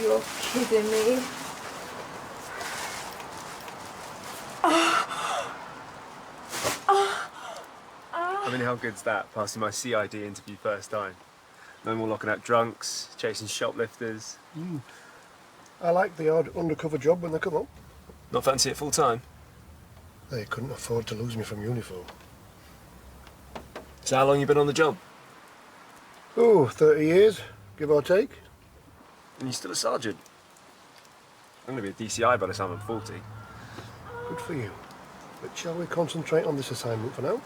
You're kidding me. I mean, how good's that, passing my CID interview first time? No more locking out drunks, chasing shoplifters. I like the odd undercover job when they come up. Not fancy it full time? They couldn't afford to lose me from uniform. So how long you been on the job? Oh, 30 years, give or take. And you're still a sergeant? I'm going to be a DCI by the time I'm 40. Good for you. But shall we concentrate on this assignment for now?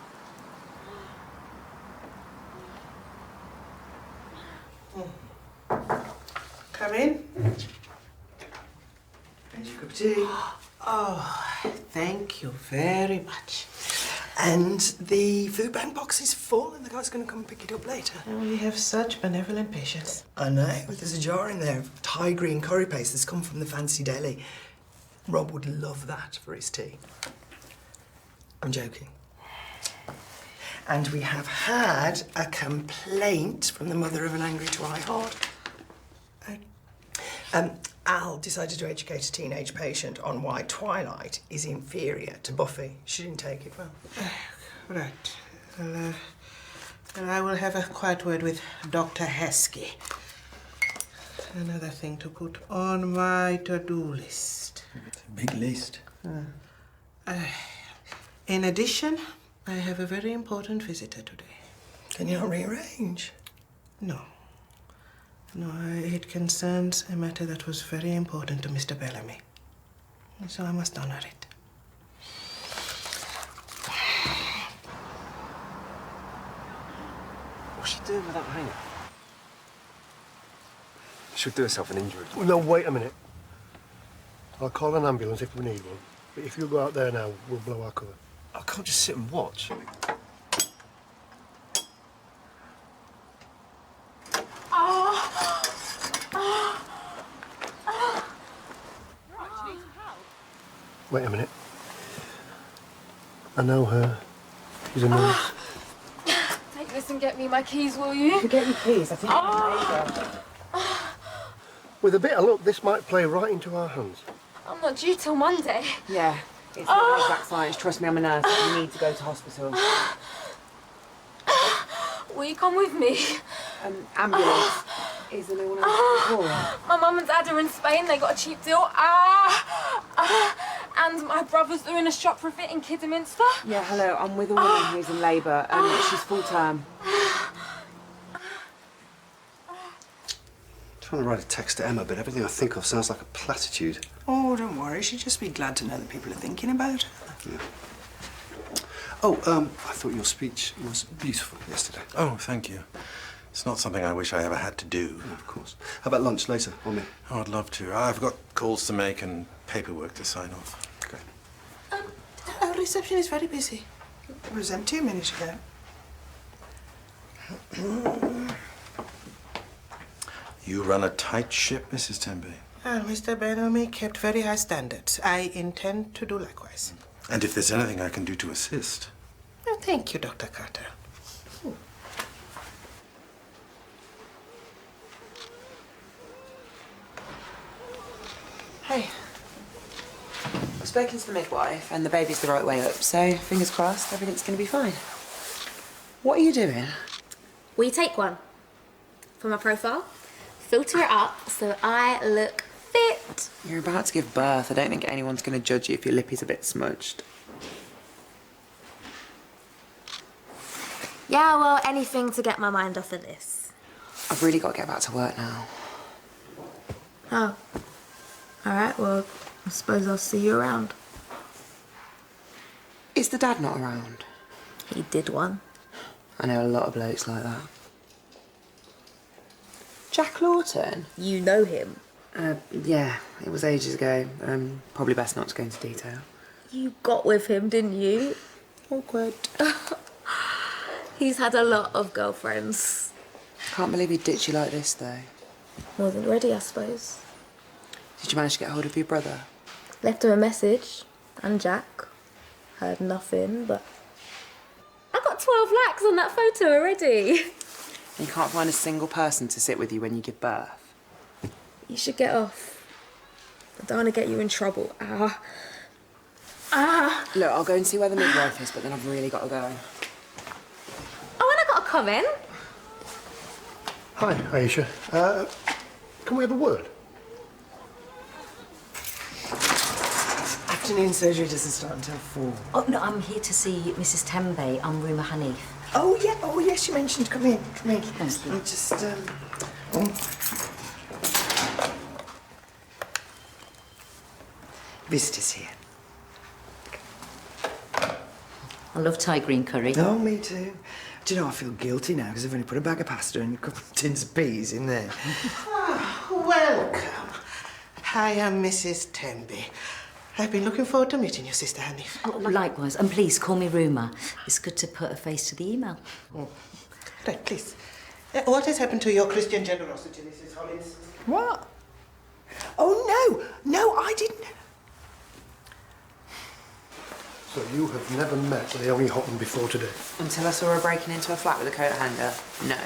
Come in. Here's your cup of tea. Oh, thank you very much. And the food bank box is full and the guy's going to come pick it up later. Oh, you have such benevolent patience. I know. There's a jar in there of Thai green curry paste that's come from the fancy deli. Rob would love that for his tea. I'm joking. And we have had a complaint from the mother of an angry twihard. Al decided to educate a teenage patient on why Twilight is inferior to Buffy. She didn't take it well. Right. Well, I will have a quiet word with Dr. Heskey. Another thing to put on my to-do list. It's a big list. In addition, I have a very important visitor today. Can you not rearrange? No. No, it concerns a matter that was very important to Mr. Bellamy. So I must honor it. What's she doing with that hanger? She'll do herself an injury. Oh, no, wait a minute. I'll call an ambulance if we need one. But if you go out there now, we'll blow our cover. I can't just sit and watch. Wait a minute. I know her. She's a nurse. Take this and get me my keys, will you? Get your keys. I think it's With a bit of luck, this might play right into our hands. I'm not due till Monday. Yeah, it's not exact science. Trust me, I'm a nurse. You need to go to hospital. Will you come with me? Ambulance. Is there no one else to call? My mum and dad are in Spain. They got a cheap deal. And my brother's doing a shop for fit in Kidderminster. Yeah, hello. I'm with a woman who's in labour. She's full term. Trying to write a text to Emma, but everything I think of sounds like a platitude. Oh, don't worry. She'd just be glad to know that people are thinking about her. Yeah. Oh, I thought your speech was beautiful yesterday. Oh, thank you. It's not something I wish I ever had to do. Yeah, of course. How about lunch later, or me? Oh, I'd love to. I've got calls to make and paperwork to sign off. Okay. Our reception is very busy. It was empty a minute ago. You run a tight ship, Mrs. Tembe. Well, Mr. Bellamy kept very high standards. I intend to do likewise. And if there's anything I can do to assist. Oh, thank you, Dr. Carter. Hey. I've spoken to the midwife and the baby's the right way up, so fingers crossed, everything's going to be fine. What are you doing? We take one for my profile, filter it up so I look fit. You're about to give birth. I don't think anyone's going to judge you if your lip is a bit smudged. Yeah, well, anything to get my mind off of this. I've really got to get back to work now. Oh. All right, well, I suppose I'll see you around. Is the dad not around? He did one. I know a lot of blokes like that. Jack Lawton? You know him. Yeah, it was ages ago. Probably best not to go into detail. You got with him, didn't you? Awkward. He's had a lot of girlfriends. Can't believe he'd ditch you like this, though. More than ready, I suppose. Did you manage to get hold of your brother? Left him a message. And Jack. Heard nothing, but... I got 12 likes on that photo already. You can't find a single person to sit with you when you give birth. You should get off. I don't want to get you in trouble. Look, I'll go and see where the midwife is, but then I've really got to go. Oh, and I got a comment. Hi, Aisha. Can we have a word? Afternoon surgery doesn't start until 4. Oh, no, I'm here to see Mrs. Tembe. I'm Rumour Hanif. Oh, yes, you mentioned. Come in. Thank you. I'll just, Visitors here. I love Thai green curry. Oh, me too. Do you know, I feel guilty now because I've only put a bag of pasta and a couple of tins of peas in there. Welcome. I am Mrs. Tembe. I've been looking forward to meeting your sister, Hanif. Oh, likewise. And please, call me Rumour. It's good to put a face to the email. Right, please. What has happened to your Christian generosity, Mrs. Hollins? What? Oh, no, I didn't. So you have never met Leonie Houghton before today? Until I saw her breaking into a flat with a coat hanger, no.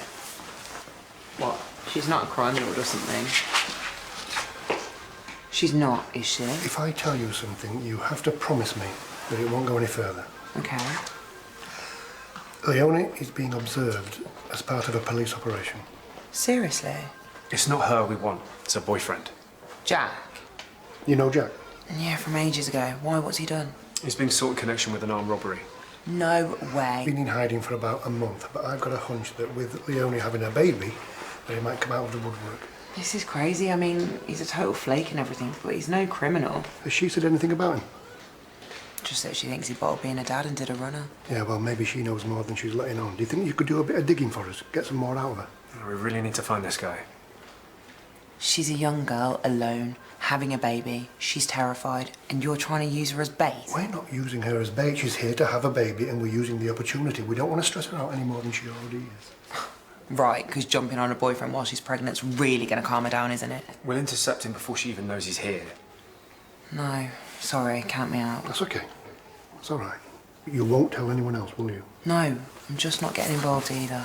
What? She's not a crime lord or something? She's not, is she? If I tell you something, you have to promise me that it won't go any further. Okay. Leonie is being observed as part of a police operation. Seriously? It's not her we want. It's her boyfriend. Jack? You know Jack? Yeah, from ages ago. Why? What's he done? He's being sought in connection with an armed robbery. No way. Been in hiding for about a month, but I've got a hunch that with Leonie having a baby, that he might come out of the woodwork. This is crazy. I mean, he's a total flake and everything, but he's no criminal. Has she said anything about him? Just that she thinks he bottled being a dad and did a runner. Yeah, well, maybe she knows more than she's letting on. Do you think you could do a bit of digging for us? Get some more out of her? We really need to find this guy. She's a young girl, alone, having a baby. She's terrified, and you're trying to use her as bait. We're not using her as bait. She's here to have a baby, and we're using the opportunity. We don't want to stress her out any more than she already is. Right, because jumping on a boyfriend while she's pregnant's really going to calm her down, isn't it? We'll intercept him before she even knows he's here. No, sorry, count me out. That's okay. It's all right. You won't tell anyone else, will you? No, I'm just not getting involved either.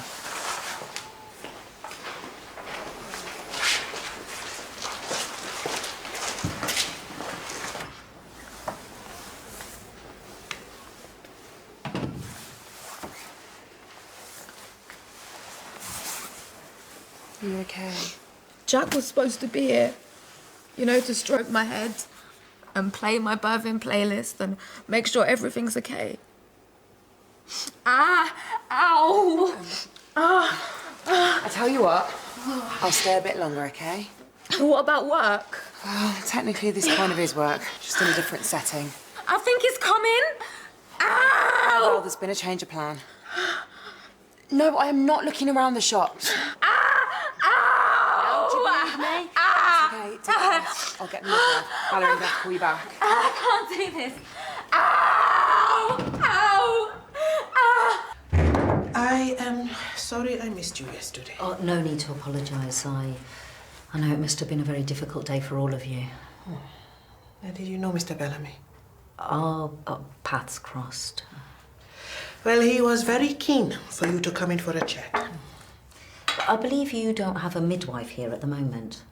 You okay? Jack was supposed to be here, you know, to stroke my head and play my birthing playlist and make sure everything's okay. Ow! I tell you what, I'll stay a bit longer, okay? What about work? Well, technically this kind of is work, just in a different setting. I think it's coming. Ow! Well, there's been a change of plan. No, I am not looking around the shops. Ow! Do you believe me? It's okay, take a rest. I'll get the midwife. Valerie, I'm going to call you back. I can't do this. Ow! Ow! I am sorry I missed you yesterday. Oh, no need to apologise. I know it must have been a very difficult day for all of you. Now, did you know Mr. Bellamy? Our paths crossed. Well, he was very keen for you to come in for a chat. I believe you don't have a midwife here at the moment.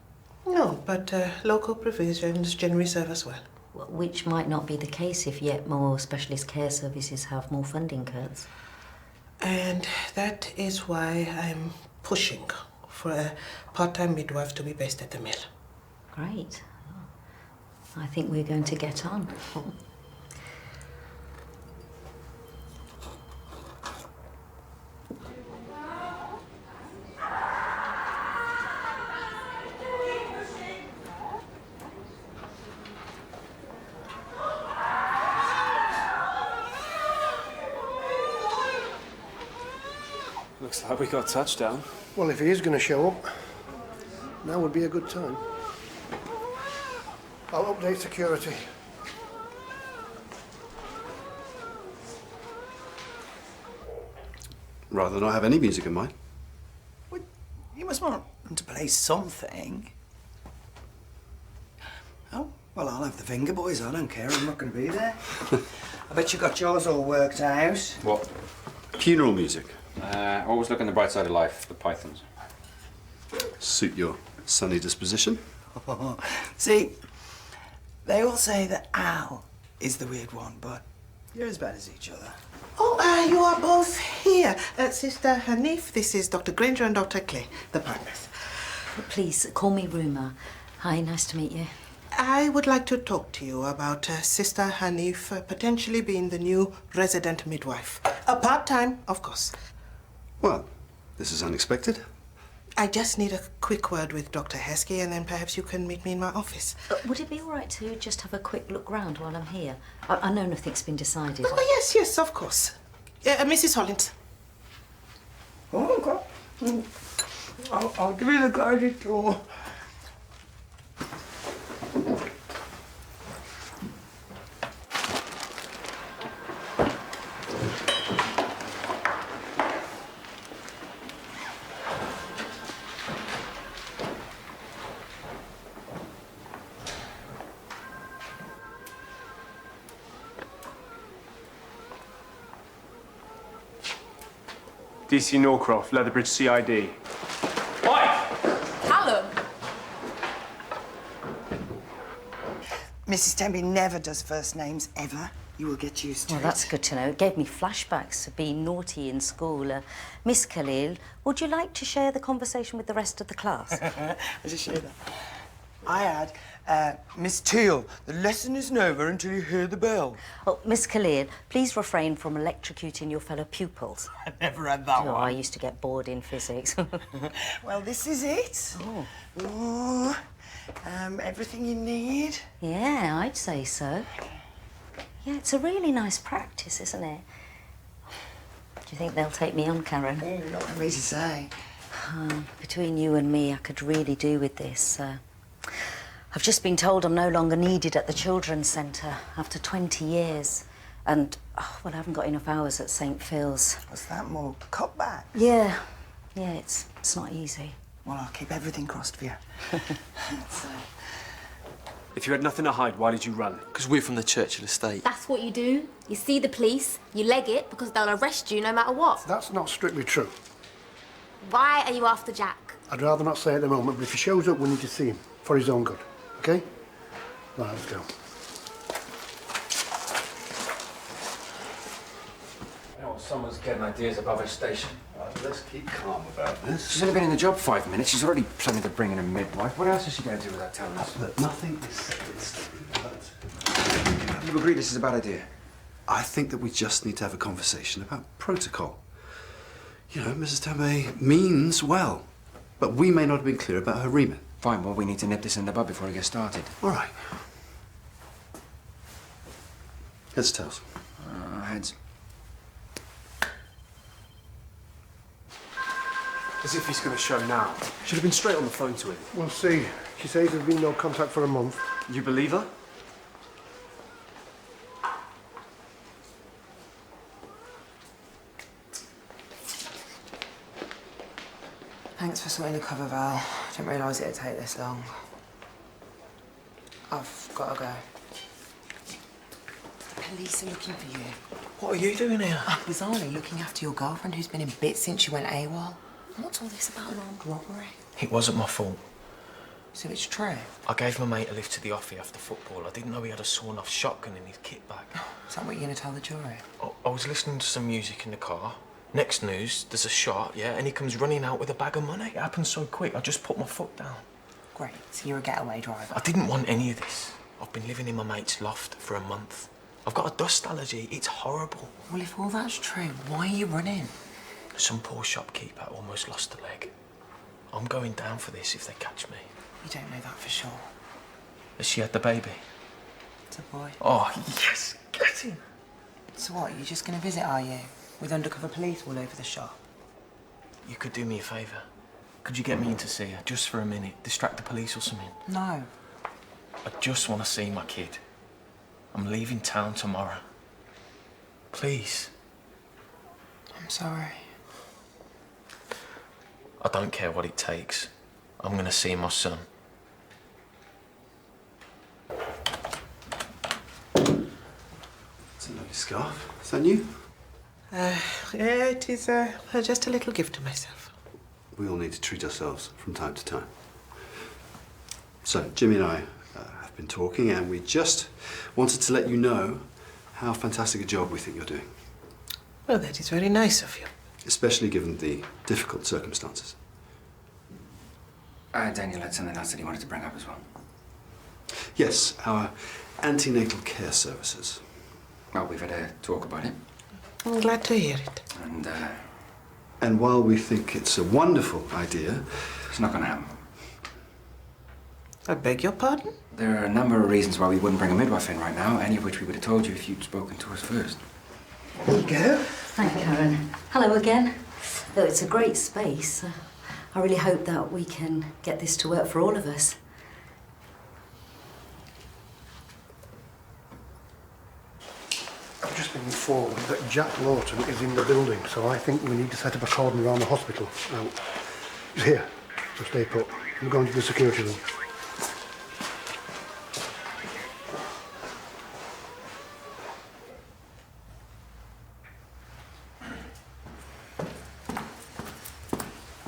No, but local provisions generally serve us well. Which might not be the case if yet more specialist care services have more funding cuts. And that is why I'm pushing for a part-time midwife to be based at the mill. Great. I think we're going to get on. Looks like we got a touchdown. Well, if he is going to show up, now would be a good time. I'll update security. Rather not have any music in mind. Well, you must want them to play something. Oh, well, I'll have the finger, boys. I don't care. I'm not going to be there. I bet you got yours all worked out. What? Funeral music. Always look on the bright side of life, the Pythons. Suit your sunny disposition. See, they all say that Al is the weird one, but you're as bad as each other. Oh, you are both here. Sister Hanif, this is Dr. Granger and Dr. Clay, the partners. Please, call me Ruma. Hi, nice to meet you. I would like to talk to you about Sister Hanif potentially being the new resident midwife. Part-time, of course. Well, this is unexpected. I just need a quick word with Dr. Heskey, and then perhaps you can meet me in my office. Would it be all right to just have a quick look round while I'm here? I know nothing's been decided. Oh, yes, of course. Mrs. Hollins. Oh, okay. I'll give you the guided tour. DC Norcroft, Leatherbridge CID. Callum! Mrs. Temby never does first names, ever. You will get used to Well, it. that's good to know. It gave me flashbacks of being naughty in school. Miss Khalil, would you like to share the conversation with the rest of the class? I just share that. I had, Miss Teal, the lesson isn't over until you hear the bell. Oh, Miss Khalil, please refrain from electrocuting your fellow pupils. I never had that Oh, one. I used to get bored in physics. Well, this is it. Oh. Ooh, everything you need. Yeah, I'd say so. Yeah, it's a really nice practice, isn't it? Do you think they'll take me on, Karen? Oh, not for me to say. Between you and me, I could really do with this. I've just been told I'm no longer needed at the Children's Centre after 20 years. And, well, I haven't got enough hours at St. Phil's. What's that, more cutback? Yeah, it's not easy. Well, I'll keep everything crossed for you. If you had nothing to hide, why did you run? Because we're from the Churchill estate. That's what you do. You see the police, you leg it because they'll arrest you no matter what. That's not strictly true. Why are you after Jack? I'd rather not say at the moment, but if he shows up, we need to see him for his own good. Okay? Right, let's go. You know, someone's getting ideas above her station. Let's keep calm about this. She's only been in the job 5 minutes. She's already planning to bring in a midwife. What else is she going to do without telling us? Look, nothing is set in stone, but You agree this is a bad idea? I think that we just need to have a conversation about protocol. You know, Mrs. Tambay means well, but we may not have been clear about her remit. Fine, well, we need to nip this in the bud before it gets started. All right. Heads or tails? Heads. As if he's going to show now. Should have been straight on the phone to him. We'll see. She says there's been no contact for a month. You believe her? Thanks for sorting the cover, Val. I didn't realise it'd take this long. I've got to go. The police are looking for you. What are you doing here? Bizarrely looking after your girlfriend who's been in bits since she went AWOL. And what's all this about an armed robbery? It wasn't my fault. So it's true? I gave my mate a lift to the offie after football. I didn't know he had a sawn-off shotgun in his kit bag. Is that what you're going to tell the jury? I was listening to some music in the car. Next news, there's a shot, yeah, and he comes running out with a bag of money. It happened so quick, I just put my foot down. Great, so you're a getaway driver. I didn't want any of this. I've been living in my mate's loft for a month. I've got a dust allergy. It's horrible. Well, if all that's true, why are you running? Some poor shopkeeper almost lost a leg. I'm going down for this if they catch me. You don't know that for sure. Has she had the baby? It's a boy. Oh, yes, get him. So what, you're just going to visit, are you? With undercover police all over the shop? You could do me a favour. Could you get me in to see her, just for a minute? Distract the police or something? No. I just want to see my kid. I'm leaving town tomorrow. Please. I'm sorry. I don't care what it takes. I'm going to see my son. It's a lovely scarf. Is that new? Yeah, it is just a little gift to myself. We all need to treat ourselves from time to time. So, Jimmy and I have been talking, and we just wanted to let you know how fantastic a job we think you're doing. Well, that is very nice of you. Especially given the difficult circumstances. Daniel had something else that he wanted to bring up as well. Yes, our antenatal care services. Well, we've had a talk about it. I'm glad to hear it. And while we think it's a wonderful idea... It's not going to happen. I beg your pardon? There are a number of reasons why we wouldn't bring a midwife in right now, any of which we would have told you if you'd spoken to us first. There you go. Thank you, Karen. Hello again. Though it's a great space, I really hope that we can get this to work for all of us. I've just been informed that Jack Lawton is in the building, so I think we need to set up a cordon around the hospital. Now, he's here, so stay put. I'm going to the security room.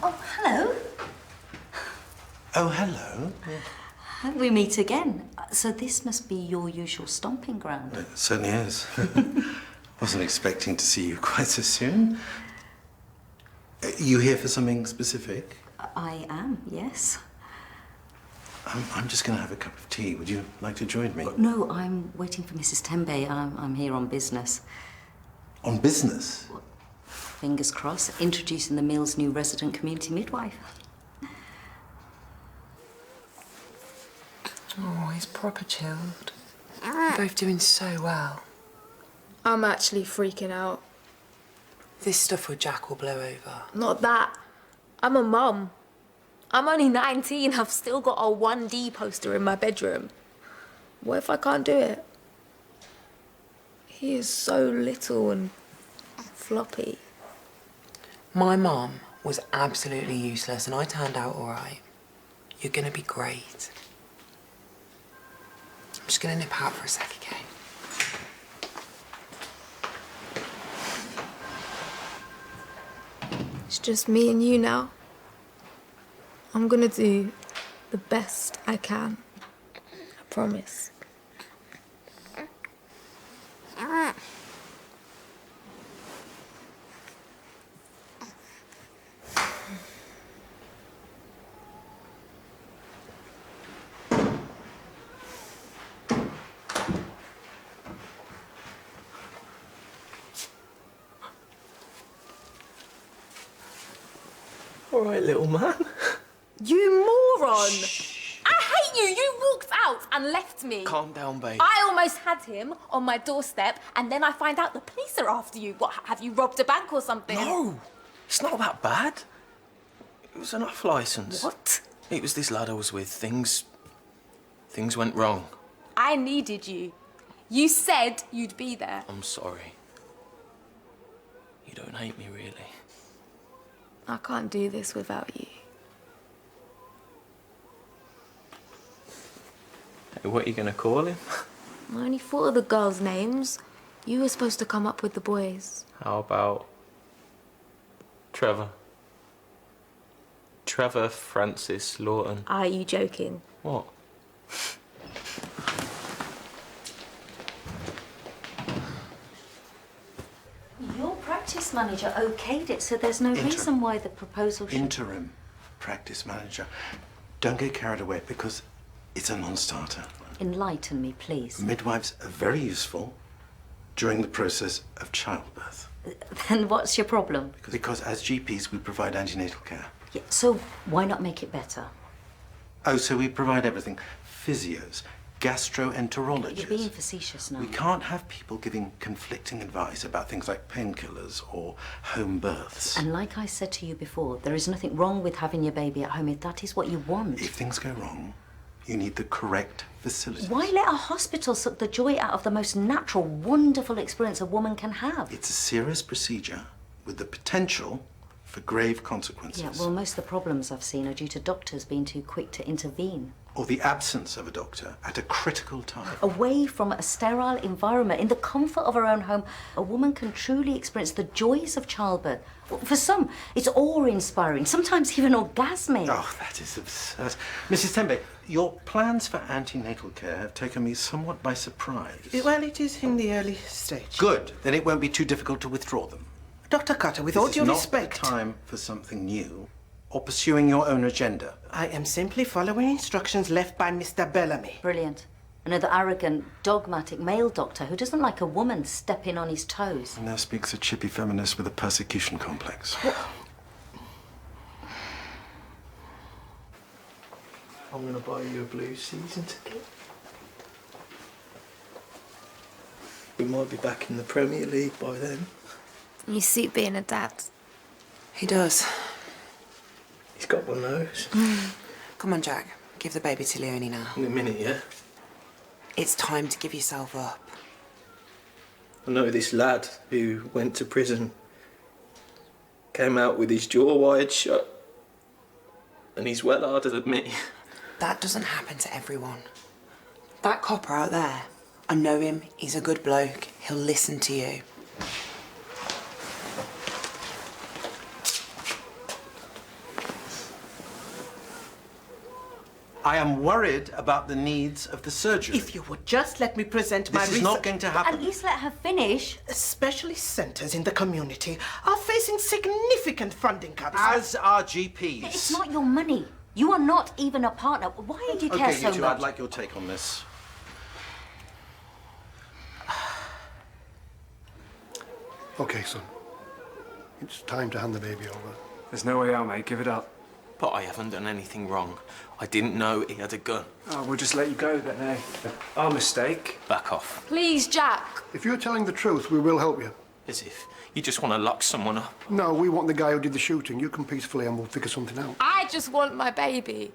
Oh, hello. Oh, hello. We meet again. So this must be your usual stomping ground. It certainly is. Wasn't expecting to see you quite so soon. You here for something specific? I am, yes. I'm just going to have a cup of tea. Would you like to join me? No, I'm waiting for Mrs. Tembe. I'm here on business. On business? Fingers crossed, introducing the Mill's new resident community midwife. Oh, he's proper chilled. You're both doing so well. I'm actually freaking out. This stuff with Jack will blow over. Not that. I'm a mum. I'm only 19. I've still got a 1D poster in my bedroom. What if I can't do it? He is so little and floppy. My mum was absolutely useless and I turned out all right. You're gonna be great. I'm just gonna nip out for a sec, okay? It's just me and you now. I'm gonna do the best I can. I promise. All right, little man. You moron! I hate you! You walked out and left me. Calm down, babe. I almost had him on my doorstep and then I find out the police are after you. What, have you robbed a bank or something? No, it's not that bad. It was an off licence. What? It was this lad I was with. Things went wrong. I needed you. You said you'd be there. I'm sorry. You don't hate me, really. I can't do this without you. Hey, what are you going to call him? I only thought of the girls' names. You were supposed to come up with the boys. How about Trevor? Trevor Francis Lawton. Are you joking? What? Your practice manager okayed it, so there's no reason why the proposal should... Interim practice manager. Don't get carried away because it's a non-starter. Enlighten me, please. Midwives are very useful during the process of childbirth. Then what's your problem? Because as GPs, we provide antenatal care. Yeah, so why not make it better? Oh, so we provide everything. Physios, gastroenterologists. You're being facetious now. We can't have people giving conflicting advice about things like painkillers or home births. And like I said to you before, there is nothing wrong with having your baby at home if that is what you want. If things go wrong, you need the correct facilities. Why let a hospital suck the joy out of the most natural, wonderful experience a woman can have? It's a serious procedure with the potential for grave consequences. Yeah, well, most of the problems I've seen are due to doctors being too quick to intervene. or the absence of a doctor at a critical time. Away from a sterile environment, in the comfort of her own home, a woman can truly experience the joys of childbirth. For some, it's awe-inspiring, sometimes even orgasmic. Oh, that is absurd. Mrs. Tembe, your plans for antenatal care have taken me somewhat by surprise. Well, it is in the early stage. Good. Then it won't be too difficult to withdraw them. Dr. Carter, with all due respect... This is not the time for something new or pursuing your own agenda. I am simply following instructions left by Mr. Bellamy. Brilliant. Another arrogant, dogmatic male doctor who doesn't like a woman stepping on his toes. And there speaks a chippy feminist with a persecution complex. I'm going to buy you a Blues season ticket. We might be back in the Premier League by then. You suit being a dad. He does. He's got one nose. Come on, Jack. Give the baby to Leonie now. In a minute, yeah? It's time to give yourself up. I know this lad who went to prison, came out with his jaw wired shut, and he's well harder than me. That doesn't happen to everyone. That copper out there, I know him, he's a good bloke, he'll listen to you. I am worried about the needs of the surgery. If you would just let me present my This is not going to happen. At least let her finish. Specialist centres in the community are facing significant funding cuts. As are GPs. It's not your money. You are not even a partner. Why do you care so Okay, you two, much? I'd like your take on this. Okay, son. It's time to hand the baby over. There's no way out, mate. Give it up. But I haven't done anything wrong. I didn't know he had a gun. Oh, we'll just let you go then, eh? Our mistake. Back off. Please, Jack. If you're telling the truth, we will help you. As if you just want to lock someone up. No, we want the guy who did the shooting. You come peacefully and we'll figure something out. I just want my baby.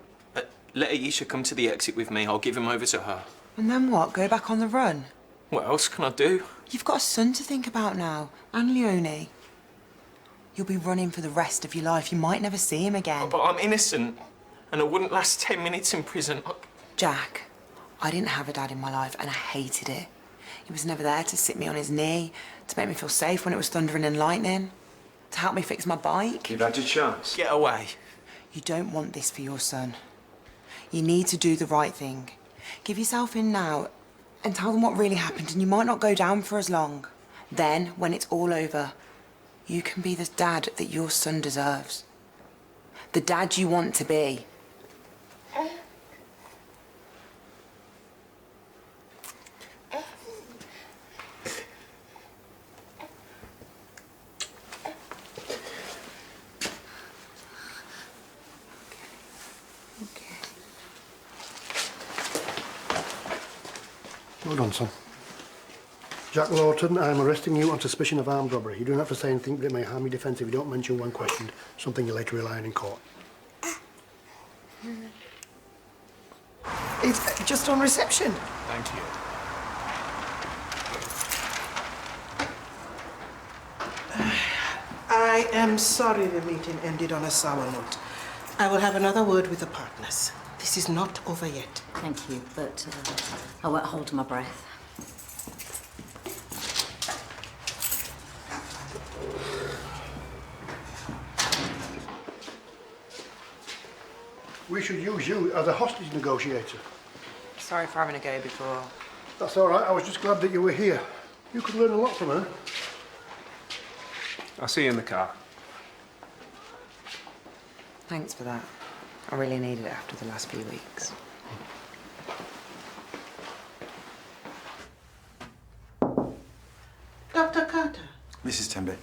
Let Aisha come to the exit with me. I'll give him over to her. And then what? Go back on the run? What else can I do? You've got a son to think about now, and Leonie. You'll be running for the rest of your life. You might never see him again. But I'm innocent, and I wouldn't last 10 minutes in prison. Jack, I didn't have a dad in my life, and I hated it. He was never there to sit me on his knee, to make me feel safe when it was thundering and lightning, to help me fix my bike. You've had your chance. Get away. You don't want this for your son. You need to do the right thing. Give yourself in now and tell them what really happened, and you might not go down for as long. Then, when it's all over, you can be the dad that your son deserves. The dad you want to be. Well done, son. Jack Lawton, I'm arresting you on suspicion of armed robbery. You don't have to say anything that may harm your defence if you don't mention when questioned, something you later rely on in court. It's just on reception. Thank you. I am sorry the meeting ended on a sour note. I will have another word with the partners. This is not over yet. Thank you, but I won't hold my breath. We should use you as a hostage negotiator. Sorry for having a go before. That's all right. I was just glad that you were here. You could learn a lot from her. I'll see you in the car. Thanks for that. I really needed it after the last few weeks. Dr. Carter. Mrs. Tembe,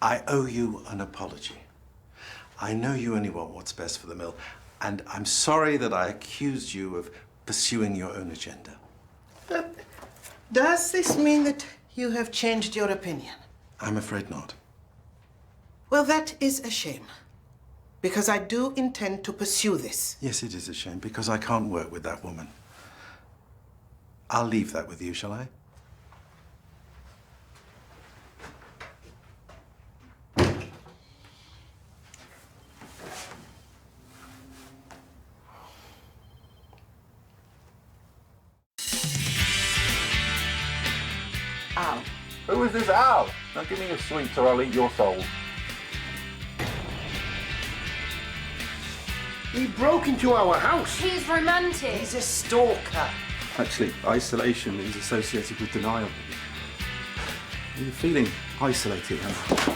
I owe you an apology. I know you only want what's best for the mill, and I'm sorry that I accused you of pursuing your own agenda. Does this mean that you have changed your opinion? I'm afraid not. Well, that is a shame. Because I do intend to pursue this. Yes, it is a shame, because I can't work with that woman. I'll leave that with you, shall I? Al. Who is this Al? Now give me your sweets or I'll eat your soul. He broke into our house. He's romantic. He's a stalker. Actually, isolation is associated with denial. Are you feeling isolated, Emma?